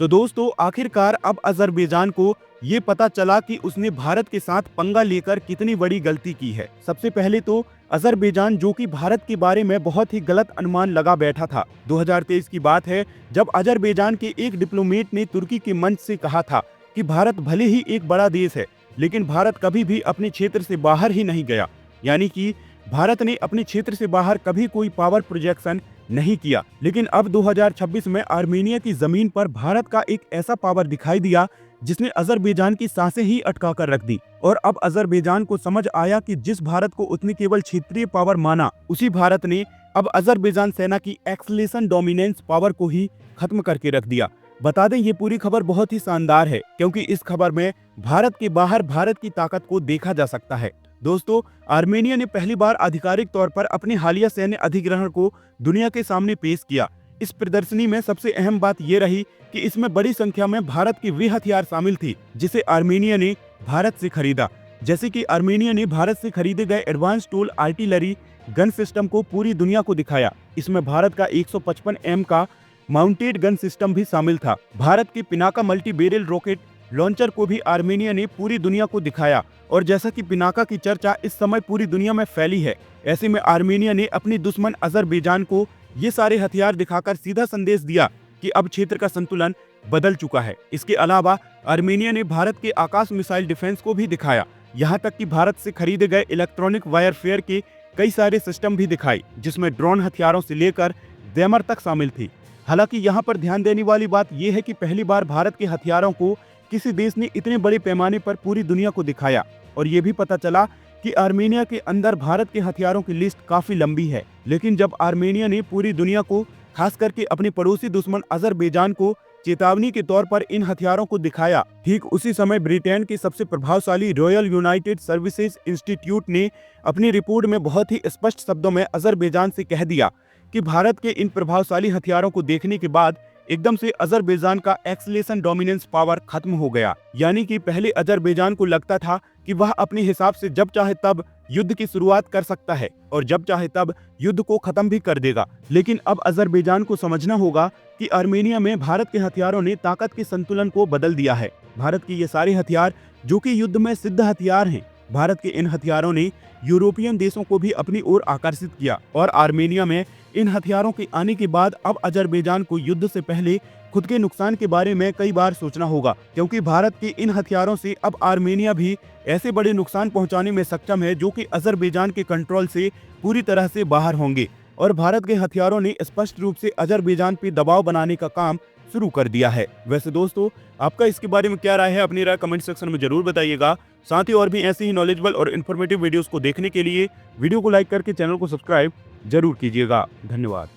तो दोस्तों आखिरकार अब अजरबैजान को ये पता चला कि उसने भारत के साथ पंगा लेकर कितनी बड़ी गलती की है। सबसे पहले तो अजरबैजान जो कि भारत के बारे में बहुत ही गलत अनुमान लगा बैठा था। 2023 की बात है जब अजरबैजान के एक डिप्लोमेट ने तुर्की के मंच से कहा था कि भारत भले ही एक बड़ा देश है लेकिन भारत कभी भी अपने क्षेत्र से बाहर ही नहीं गया। यानी कि भारत ने अपने क्षेत्र से बाहर कभी कोई पावर प्रोजेक्शन नहीं किया। लेकिन अब 2026 में आर्मेनिया की जमीन पर भारत का एक ऐसा पावर दिखाई दिया जिसने अजरबैजान की सांसें ही अटका कर रख दी। और अब अजरबैजान को समझ आया कि जिस भारत को उसने केवल क्षेत्रीय पावर माना, उसी भारत ने अब अजरबैजान सेना की एक्सलेशन डोमिनेंस पावर को ही खत्म करके रख दिया। बता दें ये पूरी खबर बहुत ही शानदार है क्योंकि इस खबर में भारत के बाहर भारत की ताकत को देखा जा सकता है। दोस्तों आर्मेनिया ने पहली बार आधिकारिक तौर पर अपने हालिया सैन्य अधिग्रहण को दुनिया के सामने पेश किया। इस प्रदर्शनी में सबसे अहम बात यह रही कि इसमें बड़ी संख्या में भारत की वे हथियार शामिल थी जिसे आर्मेनिया ने भारत से खरीदा। जैसे कि आर्मेनिया ने भारत से खरीदे गए advance tool artillery gun system को पूरी दुनिया को दिखाया। इसमें भारत का 155 एम का माउंटेड गन सिस्टम भी शामिल था। भारत के Pinaka multi barrel rocket launcher को भी आर्मेनिया ने पूरी दुनिया को दिखाया। और जैसा कि पिनाका की चर्चा इस समय पूरी दुनिया में फैली है, ऐसे में आर्मेनिया ने अपनी दुश्मन अजरबैजान को ये सारे हथियार दिखाकर सीधा संदेश दिया कि अब क्षेत्र का संतुलन बदल चुका है। इसके अलावा आर्मेनिया ने भारत के आकाश मिसाइल डिफेंस को भी दिखाया। यहाँ तक कि भारत से खरीदे गए इलेक्ट्रॉनिक वायरफेयर के कई सारे सिस्टम भी दिखाई जिसमें ड्रोन हथियारों से लेकर जैमर तक शामिल थी। हालांकि यहाँ पर ध्यान देने वाली बात यह है कि पहली बार भारत के हथियारों को किसी देश ने इतने बड़े पैमाने पर पूरी दुनिया को दिखाया। और ये भी पता चला कि आर्मेनिया के अंदर भारत के हथियारों की लिस्ट काफी लंबी है। लेकिन जब आर्मेनिया ने पूरी दुनिया को, खास करके अपने पड़ोसी दुश्मन अजरबैजान को चेतावनी के तौर पर इन हथियारों को दिखाया, ठीक उसी समय ब्रिटेन के सबसे प्रभावशाली रॉयल यूनाइटेड सर्विसेज इंस्टीट्यूट ने अपनी रिपोर्ट में बहुत ही स्पष्ट शब्दों में अजरबैजान से कह दिया कि भारत के इन प्रभावशाली हथियारों को देखने के बाद एकदम से अजरबैजान का एक्सलेशन डोमिनेंस पावर खत्म हो गया। यानी कि पहले अजरबैजान को लगता था कि वह अपने हिसाब से जब चाहे तब युद्ध की शुरुआत कर सकता है और जब चाहे तब युद्ध को खत्म भी कर देगा। लेकिन अब अजरबैजान को समझना होगा कि आर्मेनिया में भारत के हथियारों ने ताकत के संतुलन को बदल दिया है। भारत के ये सारे हथियार जो कि युद्ध में सिद्ध हथियार हैं, भारत के इन हथियारों ने यूरोपियन देशों को भी अपनी ओर आकर्षित किया। और आर्मेनिया में इन हथियारों के आने के बाद अब अजरबैजान को युद्ध से पहले खुद के नुकसान के बारे में कई बार सोचना होगा, क्योंकि भारत के इन हथियारों से अब आर्मेनिया भी ऐसे बड़े नुकसान पहुंचाने में सक्षम है जो कि अजरबैजान के कंट्रोल से पूरी तरह से बाहर होंगे। और भारत के हथियारों ने स्पष्ट रूप से अजरबैजान पे दबाव बनाने का काम शुरू कर दिया है। वैसे दोस्तों आपका इसके बारे में क्या राय है, अपनी राय कमेंट सेक्शन में जरूर बताइएगा। साथ ही और भी ऐसे ही नॉलेजेबल और इन्फॉर्मेटिव वीडियोस को देखने के लिए वीडियो को लाइक करके चैनल को सब्सक्राइब जरूर कीजिएगा। धन्यवाद।